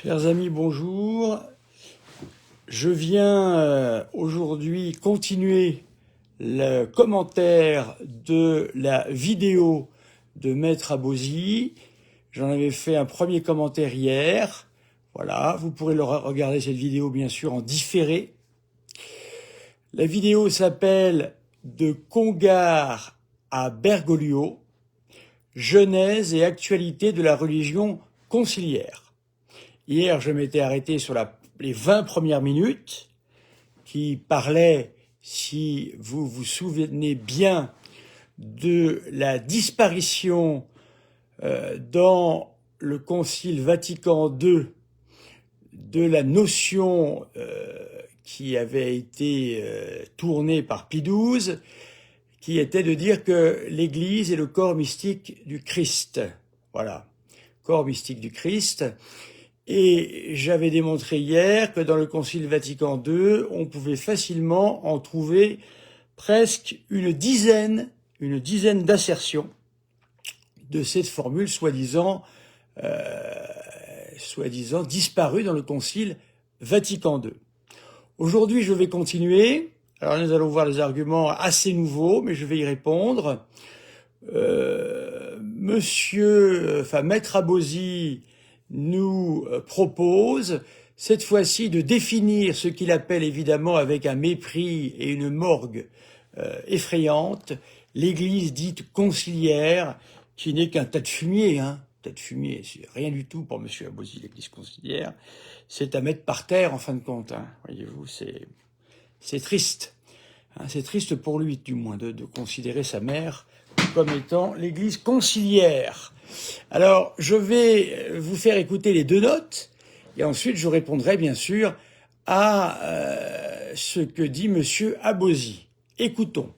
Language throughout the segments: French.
Chers amis, bonjour. Je viens aujourd'hui continuer le commentaire de la vidéo de Maître Abosi. J'en avais fait un premier commentaire hier. Voilà, vous pourrez regarder cette vidéo bien sûr en différé. La vidéo s'appelle « De Congar à Bergoglio, genèse et actualité de la religion conciliaire ». Hier, je m'étais arrêté sur les 20 premières minutes qui parlaient, si vous vous souvenez bien, de la disparition dans le Concile Vatican II de la notion qui avait été tournée par Pie XII, qui était de dire que l'Église est le corps mystique du Christ. Voilà, corps mystique du Christ. Et j'avais démontré hier que dans le Concile Vatican II, on pouvait facilement en trouver presque une dizaine d'assertions de cette formule soi-disant disparue dans le Concile Vatican II. Aujourd'hui, je vais continuer. Alors nous allons voir des arguments assez nouveaux, mais je vais y répondre. Maître Abosi nous propose cette fois-ci de définir ce qu'il appelle évidemment avec un mépris et une morgue effrayante, l'Église dite conciliaire, qui n'est qu'un tas de fumier, tas de fumier, c'est rien du tout pour Monsieur Abosi, l'Église conciliaire, c'est à mettre par terre en fin de compte, voyez-vous, c'est triste, c'est triste pour lui du moins de considérer sa mère comme étant l'Église conciliaire. Alors, je vais vous faire écouter les deux notes, et ensuite je répondrai bien sûr à ce que dit Monsieur Abosi. Écoutons.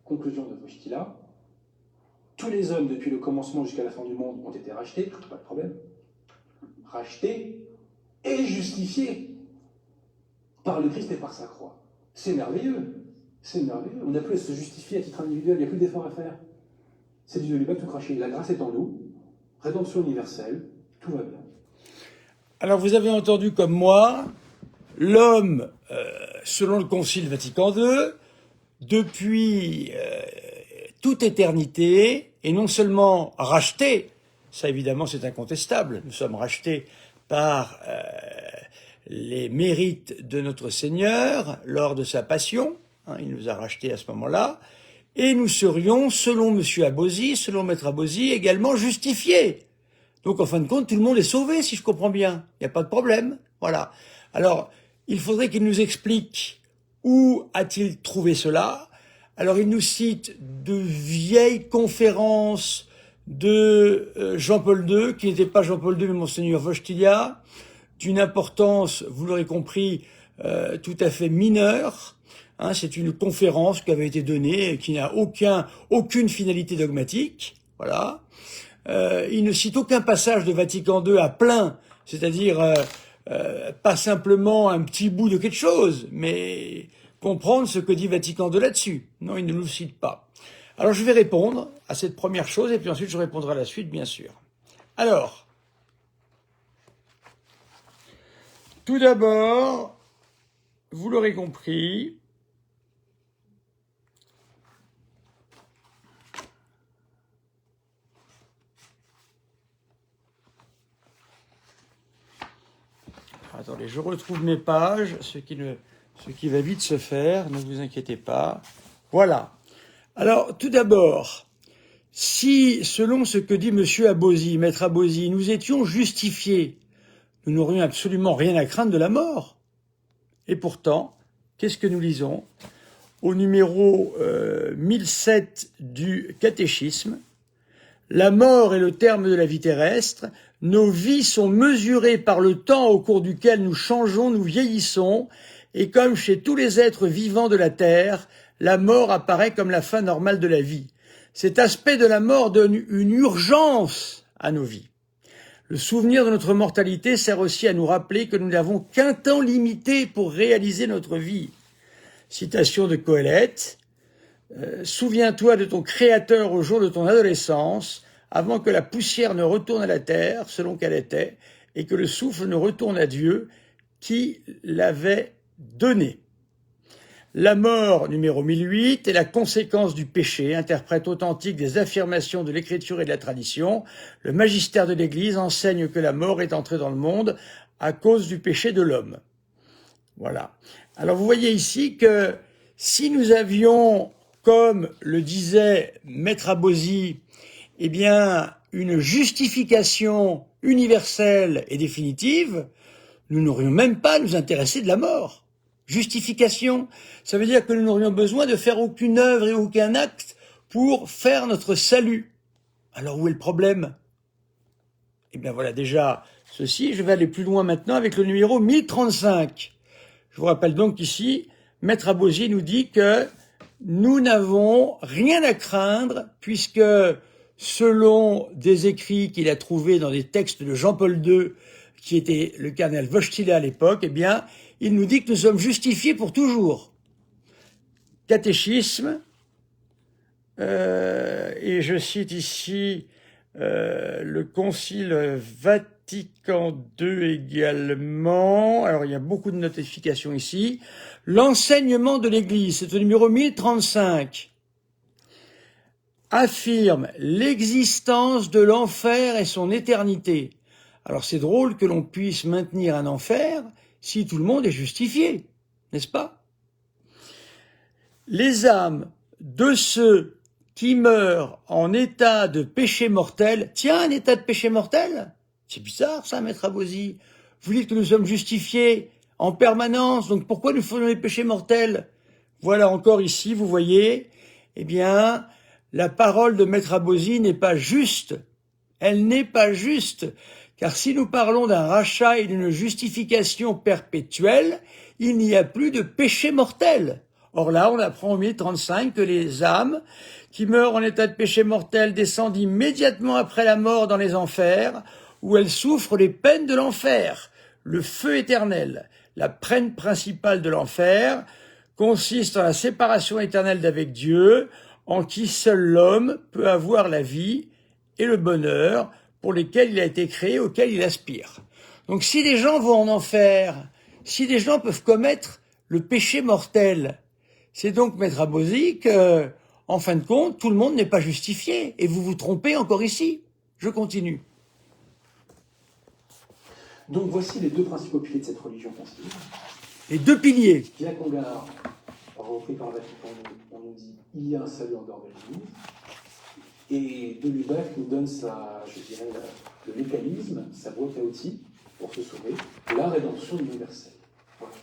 Conclusion de Wojtyla. Tous les hommes depuis le commencement jusqu'à la fin du monde ont été rachetés, pas de problème. Rachetés et justifiés par le Christ et par sa croix. C'est merveilleux. C'est merveilleux. On n'a plus à se justifier à titre individuel, il n'y a plus d'effort à faire. C'est du dolibat tout craché. La grâce est en nous, rédemption universelle, tout va bien. Alors vous avez entendu comme moi, l'homme, selon le Concile Vatican II, depuis toute éternité, est non seulement racheté, ça évidemment c'est incontestable, nous sommes rachetés par les mérites de notre Seigneur lors de sa passion, il nous a rachetés à ce moment-là, et nous serions, selon Monsieur Abosi, selon Maître Abosi, également justifiés. Donc en fin de compte, tout le monde est sauvé, si je comprends bien, il n'y a pas de problème, voilà. Alors, il faudrait qu'il nous explique où a-t-il trouvé cela. Alors il nous cite de vieilles conférences de Jean-Paul II, qui n'était pas Jean-Paul II mais Monseigneur Wojtyla, d'une importance, vous l'aurez compris, tout à fait mineure. C'est une conférence qui avait été donnée et qui n'a aucune finalité dogmatique. Voilà. Il ne cite aucun passage de Vatican II à plein, c'est-à-dire pas simplement un petit bout de quelque chose, mais comprendre ce que dit Vatican II là-dessus. Non, il ne le cite pas. Alors je vais répondre à cette première chose et puis ensuite je répondrai à la suite, bien sûr. Alors, tout d'abord, vous l'aurez compris, attendez, je retrouve mes pages, ce qui va vite se faire, ne vous inquiétez pas. Voilà. Alors, tout d'abord, si, selon ce que dit Monsieur Abosi, Maître Abosi, nous étions justifiés, nous n'aurions absolument rien à craindre de la mort. Et pourtant, qu'est-ce que nous lisons? Au numéro 1007 du catéchisme, la mort est le terme de la vie terrestre. Nos vies sont mesurées par le temps au cours duquel nous changeons, nous vieillissons, et comme chez tous les êtres vivants de la terre, la mort apparaît comme la fin normale de la vie. Cet aspect de la mort donne une urgence à nos vies. Le souvenir de notre mortalité sert aussi à nous rappeler que nous n'avons qu'un temps limité pour réaliser notre vie. Citation de Coëlette. Souviens-toi de ton Créateur au jour de ton adolescence, avant que la poussière ne retourne à la terre, selon qu'elle était, et que le souffle ne retourne à Dieu, qui l'avait donné. La mort, numéro 1008, est la conséquence du péché, interprète authentique des affirmations de l'Écriture et de la tradition. Le magistère de l'Église enseigne que la mort est entrée dans le monde à cause du péché de l'homme. Voilà. Alors vous voyez ici que si nous avions, comme le disait Maître Abosi, eh bien, une justification universelle et définitive, nous n'aurions même pas à nous intéresser de la mort. Justification, ça veut dire que nous n'aurions besoin de faire aucune œuvre et aucun acte pour faire notre salut. Alors où est le problème? Eh bien voilà déjà ceci, je vais aller plus loin maintenant avec le numéro 1035. Je vous rappelle donc qu'ici, Maître Abosi nous dit que nous n'avons rien à craindre puisque selon des écrits qu'il a trouvés dans des textes de Jean-Paul II, qui était le cardinal Wojtyla à l'époque, eh bien, il nous dit que nous sommes justifiés pour toujours. Catéchisme, et je cite ici le Concile Vatican II également. Alors, il y a beaucoup de notifications ici. L'enseignement de l'Église, c'est au numéro 1035, affirme l'existence de l'enfer et son éternité. Alors c'est drôle que l'on puisse maintenir un enfer si tout le monde est justifié, n'est-ce pas? Les âmes de ceux qui meurent en état de péché mortel, tiens, un état de péché mortel? C'est bizarre ça, Maître Abosi. Vous dites que nous sommes justifiés en permanence, donc pourquoi nous faisons les péchés mortels? Voilà encore ici, vous voyez, eh bien, la parole de Maître Abosi n'est pas juste. Elle n'est pas juste. Car si nous parlons d'un rachat et d'une justification perpétuelle, il n'y a plus de péché mortel. Or là, on apprend au 1035 que les âmes qui meurent en état de péché mortel descendent immédiatement après la mort dans les enfers, où elles souffrent les peines de l'enfer, le feu éternel. La peine principale de l'enfer consiste en la séparation éternelle d'avec Dieu, en qui seul l'homme peut avoir la vie et le bonheur pour lesquels il a été créé, auxquels il aspire. Donc si des gens vont en enfer, si des gens peuvent commettre le péché mortel, c'est donc, Maître Abosi, que, en fin de compte, tout le monde n'est pas justifié. Et vous vous trompez encore ici. Je continue. Donc voici les deux principaux piliers de cette religion conciliaire. Les deux piliers. Pierre Congar, repris par le Vatican, on nous dit il y a un salut en dehors de l'Église. Et de Lubac nous donne le mécanisme, sa boîte à outils pour se sauver, la rédemption universelle. Voilà.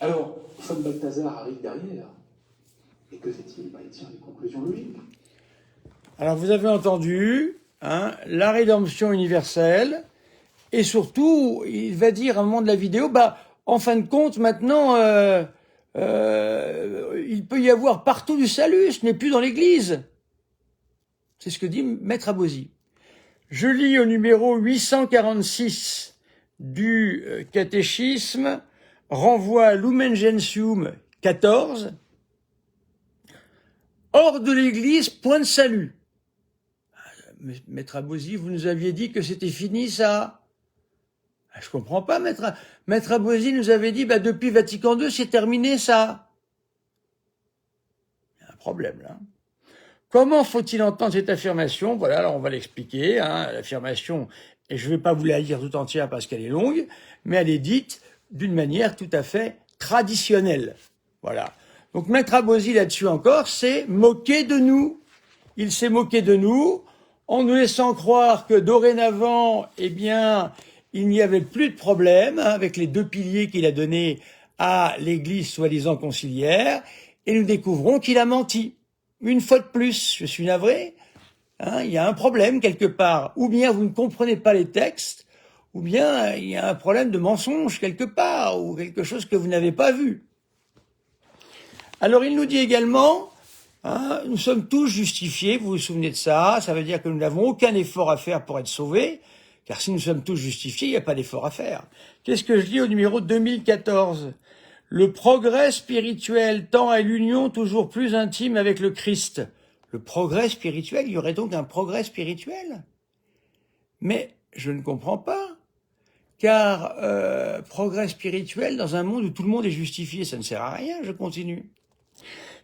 Alors, Von Balthasar arrive derrière. Et que fait-il? Il tire les conclusions logiques. Alors, vous avez entendu, la rédemption universelle, et surtout, il va dire à un moment de la vidéo, en fin de compte, maintenant, il peut y avoir partout du salut, ce n'est plus dans l'Église. C'est ce que dit Maître Abosi. Je lis au numéro 846 du catéchisme, renvoie à Lumen Gentium 14. Hors de l'Église, point de salut. Maître Abosi, vous nous aviez dit que c'était fini ça. Je comprends pas, Maître Abosi nous avait dit, depuis Vatican II, c'est terminé ça. Il y a un problème là. Comment faut-il entendre cette affirmation? Voilà, alors on va l'expliquer. L'affirmation, et je ne vais pas vous la lire tout entière parce qu'elle est longue, mais elle est dite d'une manière tout à fait traditionnelle. Voilà. Donc Maître Abosi là-dessus encore, c'est moquer de nous. Il s'est moqué de nous en nous laissant croire que dorénavant, eh bien, il n'y avait plus de problème avec les deux piliers qu'il a donnés à l'Église soi-disant conciliaire, et nous découvrons qu'il a menti. Une fois de plus, je suis navré, il y a un problème quelque part. Ou bien vous ne comprenez pas les textes, ou bien il y a un problème de mensonge quelque part, ou quelque chose que vous n'avez pas vu. Alors il nous dit également, nous sommes tous justifiés, vous vous souvenez de ça, ça veut dire que nous n'avons aucun effort à faire pour être sauvés, car si nous sommes tous justifiés, il n'y a pas d'effort à faire. Qu'est-ce que je dis au numéro 2014 ? Le progrès spirituel tend à l'union toujours plus intime avec le Christ. le progrès spirituel, il y aurait donc un progrès spirituel. Mais je ne comprends pas, car progrès spirituel dans un monde où tout le monde est justifié, ça ne sert à rien, je continue.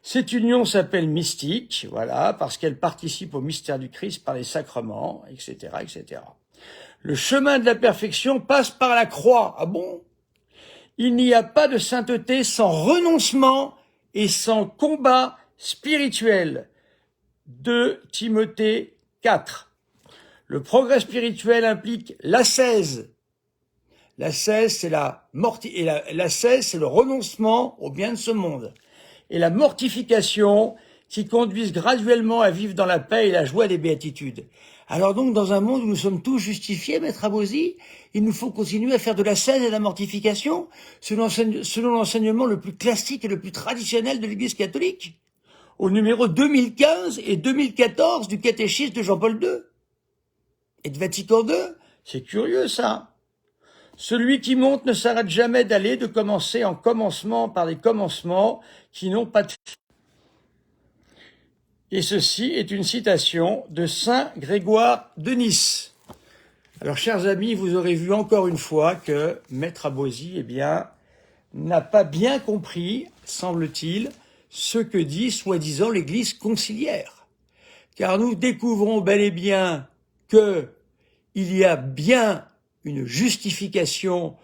Cette union s'appelle mystique, voilà, parce qu'elle participe au mystère du Christ par les sacrements, etc., etc. Le chemin de la perfection passe par la croix. Ah bon? Il n'y a pas de sainteté sans renoncement et sans combat spirituel. 2 Timothée 4. Le progrès spirituel implique l'ascèse. L'ascèse, c'est l'ascèse, c'est le renoncement au bien de ce monde. Et la mortification qui conduisent graduellement à vivre dans la paix et la joie des béatitudes. Alors donc, dans un monde où nous sommes tous justifiés, Maître Abosi, il nous faut continuer à faire de l'ascèse et de la mortification selon l'enseignement le plus classique et le plus traditionnel de l'Église catholique, au numéro 2015 et 2014 du catéchisme de Jean-Paul II et de Vatican II. C'est curieux, ça. Celui qui monte ne s'arrête jamais d'aller, de commencer en commencement par des commencements qui n'ont pas de fin. Et ceci est une citation de Saint Grégoire de Nice. Alors, chers amis, vous aurez vu encore une fois que Maître Abosi, eh bien, n'a pas bien compris, semble-t-il, ce que dit soi-disant l'Église conciliaire. Car nous découvrons bel et bien que il y a bien une justification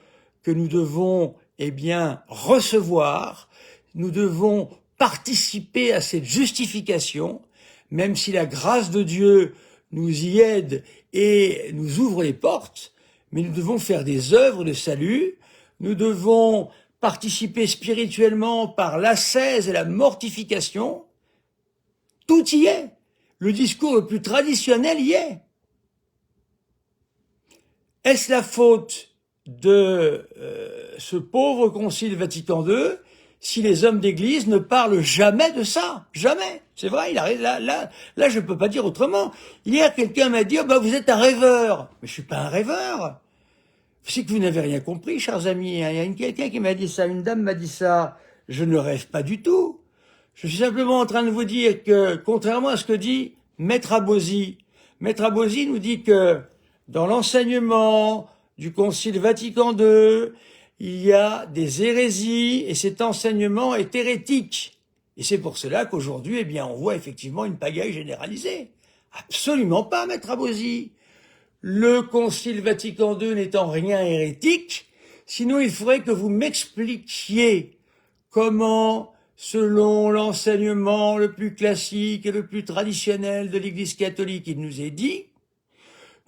que nous devons, eh bien, recevoir. Nous devons participer à cette justification, même si la grâce de Dieu nous y aide et nous ouvre les portes, mais nous devons faire des œuvres de salut, nous devons participer spirituellement par l'ascèse et la mortification. Tout y est. Le discours le plus traditionnel y est. Est-ce la faute de ce pauvre concile Vatican II si les hommes d'église ne parlent jamais de ça? Jamais. C'est vrai, il arrive là, je ne peux pas dire autrement. Hier, quelqu'un m'a dit, oh, bah, vous êtes un rêveur. Mais je suis pas un rêveur. C'est que vous n'avez rien compris, chers amis. Il y a quelqu'un qui m'a dit ça, une dame m'a dit ça. Je ne rêve pas du tout. Je suis simplement en train de vous dire que, contrairement à ce que dit Maître Abosi nous dit que dans l'enseignement du Concile Vatican II, il y a des hérésies et cet enseignement est hérétique. Et c'est pour cela qu'aujourd'hui, eh bien, on voit effectivement une pagaille généralisée. Absolument pas, Maître Abosi. Le Concile Vatican II n'est en rien hérétique, sinon il faudrait que vous m'expliquiez comment, selon l'enseignement le plus classique et le plus traditionnel de l'Église catholique, il nous est dit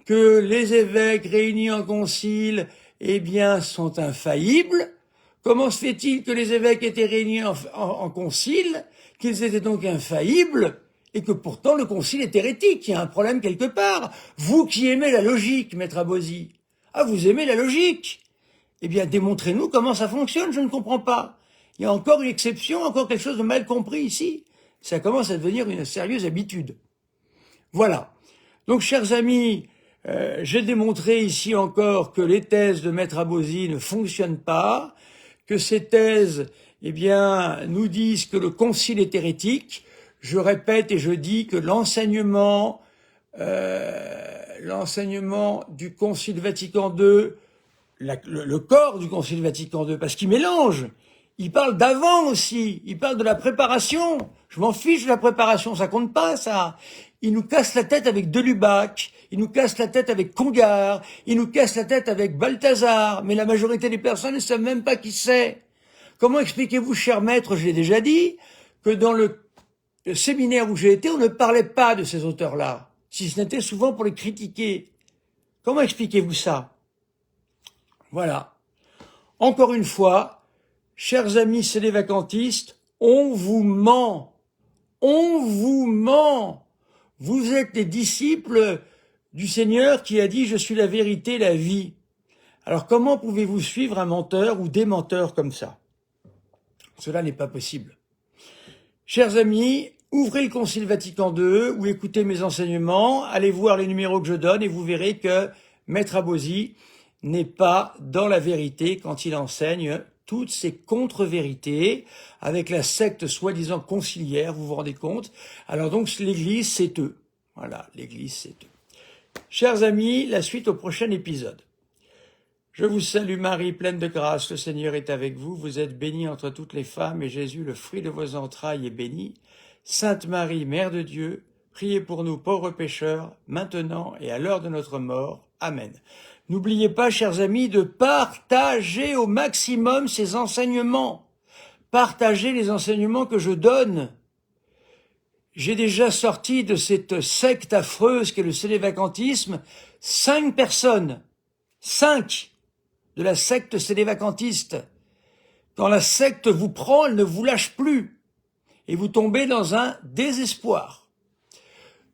que les évêques réunis en concile, eh bien, sont infaillibles. Comment se fait-il que les évêques étaient réunis en concile, qu'ils étaient donc infaillibles, et que pourtant le concile est hérétique? Il y a un problème quelque part. Vous qui aimez la logique, Maître Abosi. Ah, vous aimez la logique? Eh bien, démontrez-nous comment ça fonctionne, je ne comprends pas. Il y a encore une exception, encore quelque chose de mal compris ici. Ça commence à devenir une sérieuse habitude. Voilà. Donc, chers amis, j'ai démontré ici encore que les thèses de Maître Abosi ne fonctionnent pas, que ces thèses, eh bien, nous disent que le concile est hérétique. Je répète et je dis que l'enseignement du Concile Vatican II, le corps du Concile Vatican II, parce qu'il mélange. Il parle d'avant aussi, il parle de la préparation. Je m'en fiche de la préparation, ça compte pas, ça. Il nous casse la tête avec Delubac, il nous casse la tête avec Congar, il nous casse la tête avec Balthazar, mais la majorité des personnes ne savent même pas qui c'est. Comment expliquez-vous, cher maître, je l'ai déjà dit, que dans le séminaire où j'ai été, on ne parlait pas de ces auteurs-là, si ce n'était souvent pour les critiquer. Comment expliquez-vous ça? Voilà. Encore une fois, chers amis sélévacantistes, on vous ment. On vous ment. Vous êtes les disciples du Seigneur qui a dit « Je suis la vérité, la vie ». Alors comment pouvez-vous suivre un menteur ou des menteurs comme ça? Cela n'est pas possible. Chers amis, ouvrez le Concile Vatican II ou écoutez mes enseignements, allez voir les numéros que je donne et vous verrez que Maître Abosi n'est pas dans la vérité quand il enseigne toutes ces contre-vérités avec la secte soi-disant conciliaire, vous vous rendez compte? Alors donc l'Église, c'est eux. Voilà, l'Église, c'est eux. Chers amis, la suite au prochain épisode. Je vous salue Marie, pleine de grâce, le Seigneur est avec vous. Vous êtes bénie entre toutes les femmes, et Jésus, le fruit de vos entrailles, est béni. Sainte Marie, Mère de Dieu, priez pour nous pauvres pécheurs, maintenant et à l'heure de notre mort. Amen. N'oubliez pas, chers amis, de partager au maximum ces enseignements. Partagez les enseignements que je donne. J'ai déjà sorti de cette secte affreuse qu'est le sélévacantisme 5 personnes. 5 de la secte sélévacantiste. Quand la secte vous prend, elle ne vous lâche plus. Et vous tombez dans un désespoir.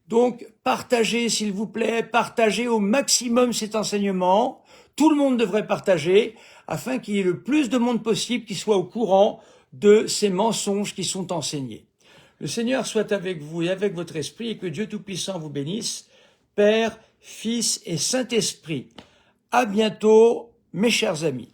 Donc, partagez, s'il vous plaît, partagez au maximum cet enseignement. Tout le monde devrait partager, afin qu'il y ait le plus de monde possible qui soit au courant de ces mensonges qui sont enseignés. Le Seigneur soit avec vous et avec votre esprit, et que Dieu Tout-Puissant vous bénisse, Père, Fils et Saint-Esprit. À bientôt, mes chers amis.